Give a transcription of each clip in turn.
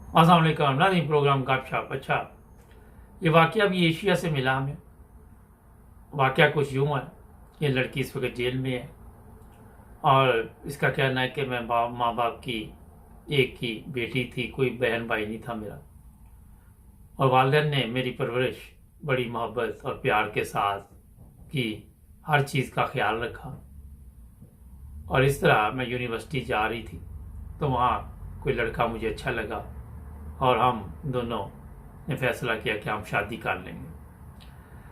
अस्सलाम वालेकुम नाज़रीन, प्रोग्राम गपशप। अच्छा, ये वाक़या भी एशिया से मिला हमें। वाक़या कुछ यूँ है, ये लड़की इस वक्त जेल में है और इसका कहना है कि मैं माँ बाप की एक ही बेटी थी, कोई बहन भाई नहीं था मेरा। और वालिदैन ने मेरी परवरिश बड़ी मोहब्बत और प्यार के साथ की, हर चीज़ का ख्याल रखा। और इस तरह मैं यूनिवर्सिटी जा रही थी तो वहाँ कोई लड़का मुझे अच्छा लगा और हम दोनों ने फैसला किया कि हम शादी कर लेंगे।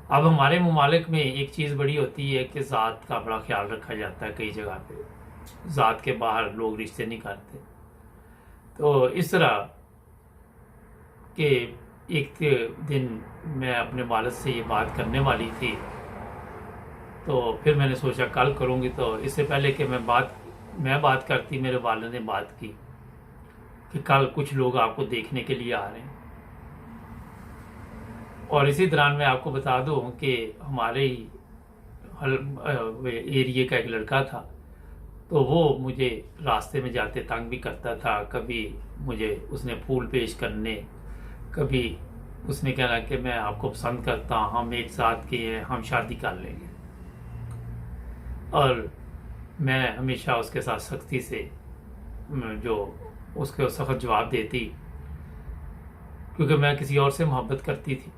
अब हमारे ममालिक में एक चीज़ बड़ी होती है कि ज़ात का बड़ा ख्याल रखा जाता है। कई जगह पे ज़ात के बाहर लोग रिश्ते नहीं करते। तो इस तरह के एक दिन मैं अपने वालिद से ये बात करने वाली थी, तो फिर मैंने सोचा कल करूँगी। तो इससे पहले कि मैं बात करती, मेरे वालिद ने बात की कि कल कुछ लोग आपको देखने के लिए आ रहे हैं। और इसी दौरान मैं आपको बता दूं कि हमारे ही एरिए का एक लड़का था, तो वो मुझे रास्ते में जाते तंग भी करता था। कभी मुझे उसने फूल पेश करने, कभी उसने कहना कि मैं आपको पसंद करता हूँ, हम एक साथ के हैं, हम शादी कर लेंगे। और मैं हमेशा उसके साथ सख्ती से जो उसके सख्त जवाब देती, क्योंकि मैं किसी और से मोहब्बत करती थी।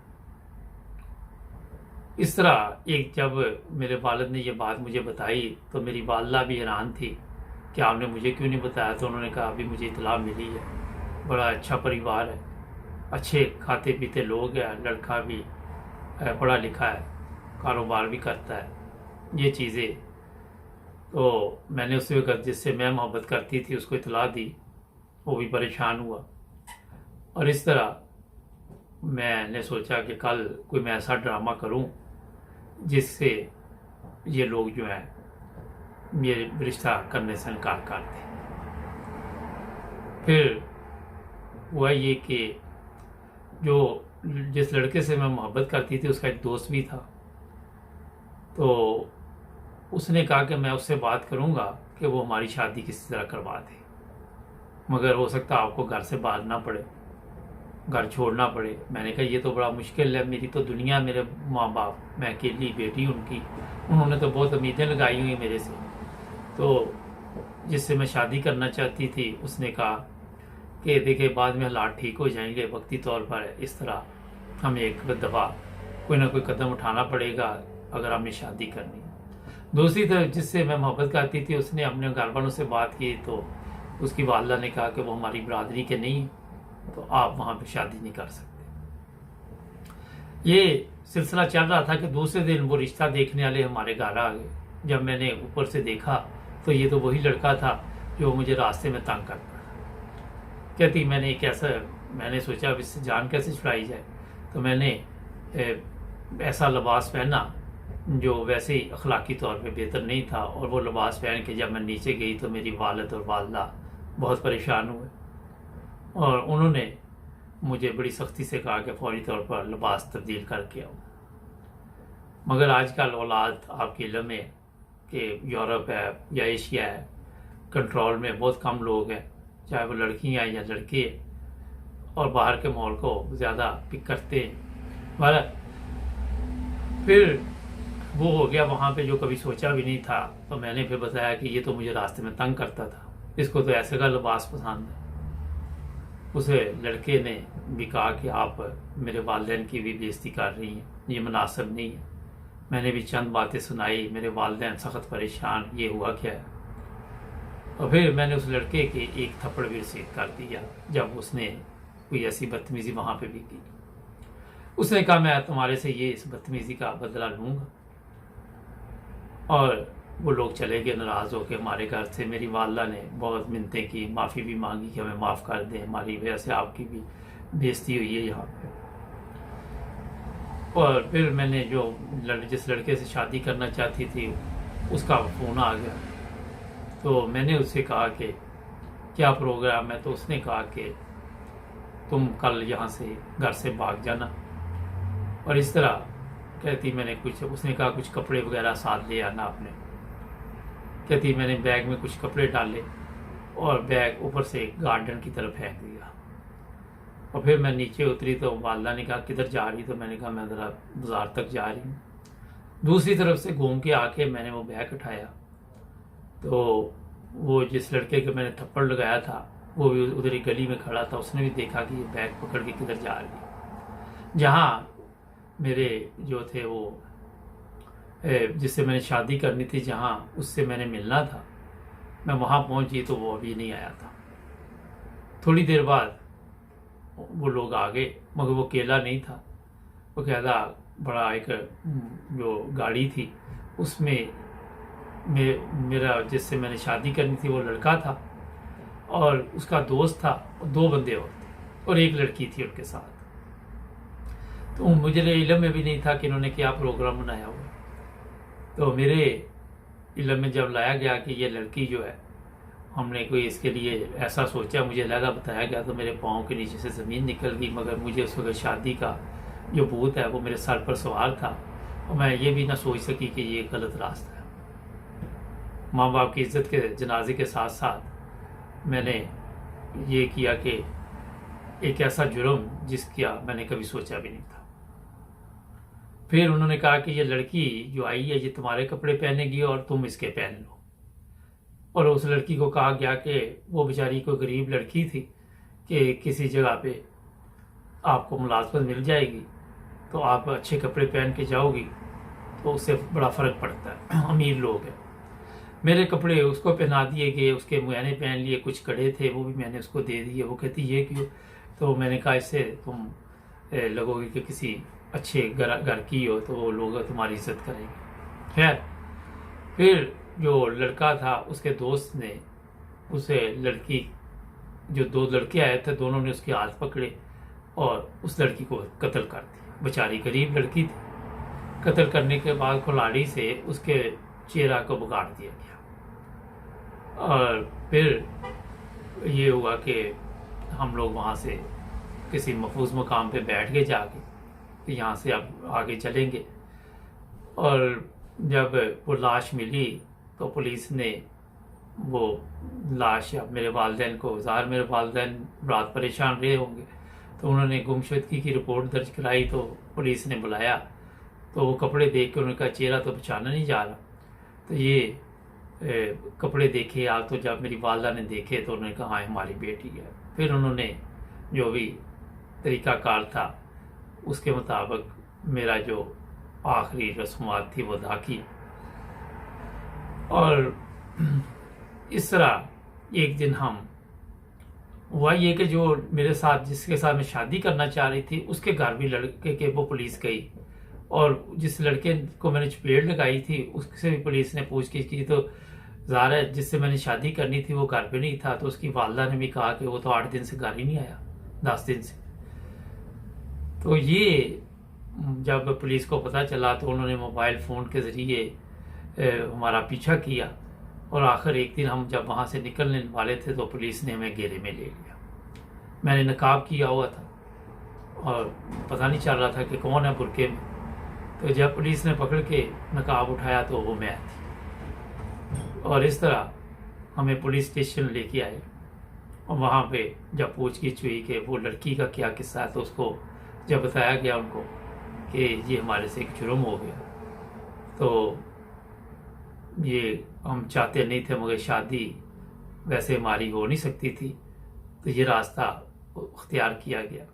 इस तरह एक जब मेरे वालिद ने ये बात मुझे बताई तो मेरी वालदा भी हैरान थी कि आपने मुझे क्यों नहीं बताया। तो उन्होंने कहा अभी मुझे इतला मिली है, बड़ा अच्छा परिवार है, अच्छे खाते पीते लोग हैं, लड़का भी पढ़ा लिखा है, कारोबार भी करता है, ये चीज़ें। तो मैंने उस वक्त जिससे मैं मोहब्बत करती थी उसको इतला दी, वो भी परेशान हुआ। और इस तरह मैंने सोचा कि कल कोई मैं ऐसा ड्रामा करूं जिससे ये लोग जो हैं मेरे रिश्ता करने से इनकार कर दें। फिर हुआ ये कि जिस लड़के से मैं मोहब्बत करती थी उसका एक दोस्त भी था, तो उसने कहा कि मैं उससे बात करूंगा कि वो हमारी शादी किसी तरह करवा दे, मगर हो सकता है आपको घर से बाहर ना पड़े, घर छोड़ना पड़े। मैंने कहा ये तो बड़ा मुश्किल है, मेरी तो दुनिया, मेरे माँ बाप, मैं अकेली बेटी उनकी, उन्होंने तो बहुत उम्मीदें लगाई हुई मेरे से। तो जिससे मैं शादी करना चाहती थी उसने कहा कि देखिए बाद में हालात ठीक हो जाएंगे, वक्ती तौर पर इस तरह हमें एक दफ़ा कोई ना कोई कदम उठाना पड़ेगा अगर हमें शादी करनी है। दूसरी तरफ जिससे मैं मोहब्बत करती थी उसने अपने घर वालों से बात की, तो उसकी वालदा ने कहा कि वो हमारी बरादरी के नहीं है, तो आप वहाँ पे शादी नहीं कर सकते। ये सिलसिला चल रहा था कि दूसरे दिन वो रिश्ता देखने वाले हमारे घर आ गए। जब मैंने ऊपर से देखा तो ये तो वही लड़का था जो मुझे रास्ते में तंग करता था। कहती मैंने सोचा अब इससे जान कैसे छुड़ाई जाए। तो मैंने ऐसा लिबास पहना जो वैसे ही अखलाकी तौर पे बेहतर नहीं था, और वो लिबास पहन के जब मैं नीचे गई तो मेरी वालिद और वालदा बहुत परेशान हुए और उन्होंने मुझे बड़ी सख्ती से कहा कि फौरी तौर पर लिबास तब्दील करके आओ। मगर आजकल औलाद आपके इल्म में कि यूरोप है या एशिया है, कंट्रोल में बहुत कम लोग हैं, चाहे वो लड़कियाँ हैं या लड़के हैं, और बाहर के माहौल को ज़्यादा पिक करते हैं। मगर फिर वो हो गया वहाँ पे जो कभी सोचा भी नहीं था। तो मैंने फिर बताया कि ये तो मुझे रास्ते में तंग करता था, इसको तो ऐसे का लिबास पसंद है। उसे लड़के ने भी कहा कि आप मेरे वालिदैन की भी बेइज्जती कर रही हैं, ये मुनासिब नहीं है। मैंने भी चंद बातें सुनाई, मेरे वालिदैन सख्त परेशान, ये हुआ क्या है। और फिर मैंने उस लड़के के एक थप्पड़ भी रसीद कर दिया जब उसने कोई ऐसी बदतमीज़ी वहाँ पे भी की। उसने कहा मैं तुम्हारे से ये इस बदतमीज़ी का बदला लूँगा, और वो लोग चले गए नाराज़ होकर हमारे घर से। मेरी वालदा ने बहुत मिन्नतें की, माफ़ी भी मांगी कि हमें माफ़ कर दें, हमारी वजह से आपकी भी बेइज्जती हुई है यहाँ पे। और फिर मैंने जिस लड़के से शादी करना चाहती थी उसका फ़ोन आ गया, तो मैंने उससे कहा कि क्या प्रोग्राम है। तो उसने कहा कि तुम कल यहाँ से घर से भाग जाना। और इस तरह कहती उसने कहा कुछ कपड़े वगैरह साथ ले आना आपने। कहती मैंने बैग में कुछ कपड़े डाले और बैग ऊपर से गार्डन की तरफ फेंक दिया। और फिर मैं नीचे उतरी तो वालदा ने कहा किधर जा रही, तो मैंने कहा मैं ज़रा बाज़ार तक जा रही हूँ। दूसरी तरफ से घूम के आके मैंने वो बैग उठाया तो वो जिस लड़के के मैंने थप्पड़ लगाया था वो भी उधर ही गली में खड़ा था, उसने भी देखा कि ये बैग पकड़ के किधर जा रही है। जहाँ मेरे जो थे वो जिससे मैंने शादी करनी थी, जहाँ उससे मैंने मिलना था, मैं वहाँ पहुँची तो वो अभी नहीं आया था। थोड़ी देर बाद वो लोग आ गए, मगर वो अकेला नहीं था, वो कहता बड़ा एक जो गाड़ी थी उसमें मेरा जिससे मैंने शादी करनी थी वो लड़का था और उसका दोस्त था, 2 बंदे और थे और एक लड़की थी उनके साथ। तो मुझे इल्म में भी नहीं था कि इन्होंने क्या प्रोग्राम बनाया हुआ। तो मेरे इल्म में जब लाया गया कि ये लड़की जो है, हमने कोई इसके लिए ऐसा सोचा, मुझे लगा बताया गया तो मेरे पाँव के नीचे से ज़मीन निकल गई। मगर मुझे उस वक्त शादी का जो भूत है वो मेरे सर पर सवार था और मैं ये भी ना सोच सकी कि ये गलत रास्ता है। माँ बाप की इज्जत के जनाजे के साथ साथ मैंने ये किया कि एक ऐसा जुर्म जिसका मैंने कभी सोचा भी नहीं था। फिर उन्होंने कहा कि ये लड़की जो आई है ये तुम्हारे कपड़े पहनेगी और तुम इसके पहन लो। और उस लड़की को कहा गया कि वो बेचारी कोई गरीब लड़की थी कि किसी जगह पे आपको मुलाजमत मिल जाएगी तो आप अच्छे कपड़े पहन के जाओगी तो उससे बड़ा फ़र्क पड़ता है, अमीर लोग हैं। मेरे कपड़े उसको पहना दिए गए, उसके मुआयने पहन लिए, कुछ कड़े थे वो भी मैंने उसको दे दिए। वो कहती ये क्यों? तो मैंने कहा इससे तुम लगोगे कि किसी अच्छे घर की हो तो वो लोग तुम्हारी इज्जत करेंगे। खैर फिर जो लड़का था उसके दोस्त ने उसे लड़की, जो 2 लड़के आए थे दोनों ने उसके हाथ पकड़े और उस लड़की को कत्ल कर दिया। बेचारी गरीब लड़की थी। कत्ल करने के बाद कुल्हाड़ी से उसके चेहरा को बिगाड़ दिया गया। और फिर ये हुआ कि हम लोग वहाँ से किसी महफूज मकाम पे बैठ गए जाके कि यहाँ से अब आगे चलेंगे। और जब वो लाश मिली तो पुलिस ने वो लाश मेरे वालिदैन को, ज़ाहिर मेरे वालिदैन रात परेशान रहे होंगे, तो उन्होंने गुमशुदगी की रिपोर्ट दर्ज कराई। तो पुलिस ने बुलाया तो वो कपड़े देख के उनका चेहरा तो पहचाना नहीं जा रहा। तो ये कपड़े देखे आप, तो जब मेरी वालदा ने देखे तो उन्होंने कहा हाँ हमारी बेटी है। फिर उन्होंने जो भी तरीक़ाकार था उसके मुताबिक मेरा जो आखिरी रस्मात थी वो अदा की। और इस तरह एक दिन हम हुआ ये कि जो मेरे साथ जिसके साथ मैं शादी करना चाह रही थी उसके घर भी लड़के के वो पुलिस गई और जिस लड़के को मैंने चपेट लगाई थी उससे भी पुलिस ने पूछताछ की। तो ज़ाहिर है जिससे मैंने शादी करनी थी वो घर पे नहीं था। तो उसकी वालदा ने भी कहा कि वो तो 8 दिन से घर ही नहीं आया, 10 दिन से। तो ये जब पुलिस को पता चला तो उन्होंने मोबाइल फ़ोन के ज़रिए हमारा पीछा किया और आखिर एक दिन हम जब वहाँ से निकलने वाले थे तो पुलिस ने हमें घेरे में ले लिया। मैंने नकाब किया हुआ था और पता नहीं चल रहा था कि कौन है बुरके में। तो जब पुलिस ने पकड़ के नकाब उठाया तो वो मैं थी और इस तरह हमें पुलिस स्टेशन लेके आए। और वहाँ पे जब पूछगिछ हुई कि वो लड़की का क्या किस्सा है तो उसको जब बताया गया उनको कि ये हमारे से एक जुर्म हो गया, तो ये हम चाहते नहीं थे मगर शादी वैसे हमारी हो नहीं सकती थी, तो ये रास्ता अख्तियार किया गया।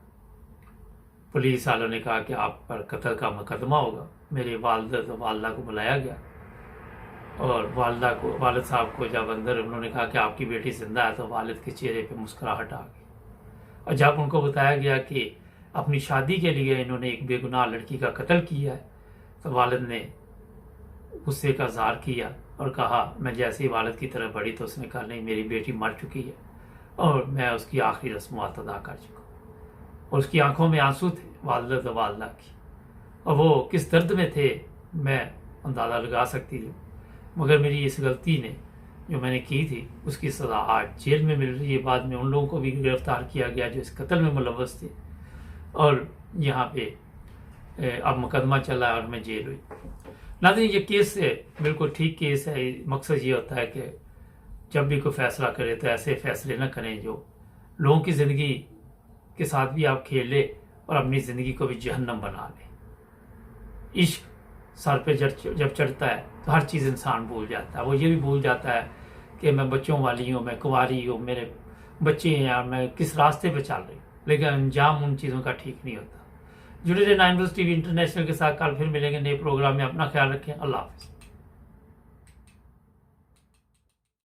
पुलिस वालों ने कहा कि आप पर कत्ल का मुकदमा होगा। मेरे वालदा को बुलाया गया और वालिद साहब को जब अंदर उन्होंने कहा कि आपकी बेटी जिंदा है तो वालिद के चेहरे पे मुस्कुराहट आ गई। और जब उनको बताया गया कि अपनी शादी के लिए इन्होंने एक बेगुनाह लड़की का कत्ल किया है तो वालिद ने गुस्से का इज़हार किया और कहा, मैं जैसे ही वालिद की तरफ बढ़ी तो उसने कहा नहीं मेरी बेटी मर चुकी है और मैं उसकी आखिरी रस्मात अदा कर चुका। और उसकी आंखों में आंसू थे वालदा की, और वो किस दर्द में थे मैं अंदाज़ा लगा सकती हूँ। मगर मेरी इस गलती ने जो मैंने की थी उसकी सज़ा आज जेल में मिल रही है। बाद में उन लोगों को भी गिरफ्तार किया गया जो इस कत्ल में मुलव्वस थे और यहाँ पे अब मुकदमा चला और मैं जेल हुई। नाज़रीन ये केस बिल्कुल ठीक केस है। मकसद ये होता है कि जब भी कोई फ़ैसला करे तो ऐसे फ़ैसले ना करें जो लोगों की ज़िंदगी کے ساتھ بھی آپ کھیلے اور اپنی زندگی کو بھی جہنم بنا لیں۔ عشق سر پہ جب چڑھتا ہے تو ہر چیز انسان بھول جاتا ہے، وہ یہ بھی بھول جاتا ہے کہ میں بچوں والی ہوں، میں کنواری ہوں، میرے بچے ہیں، اور میں کس راستے پہ چل رہی ہوں، لیکن انجام ان چیزوں کا ٹھیک نہیں ہوتا۔ جڑے رہے 9 بز ٹی وی انٹرنیشنل کے ساتھ، کل پھر ملیں گے نئے پروگرام میں۔ اپنا خیال رکھیں، اللہ حافظ۔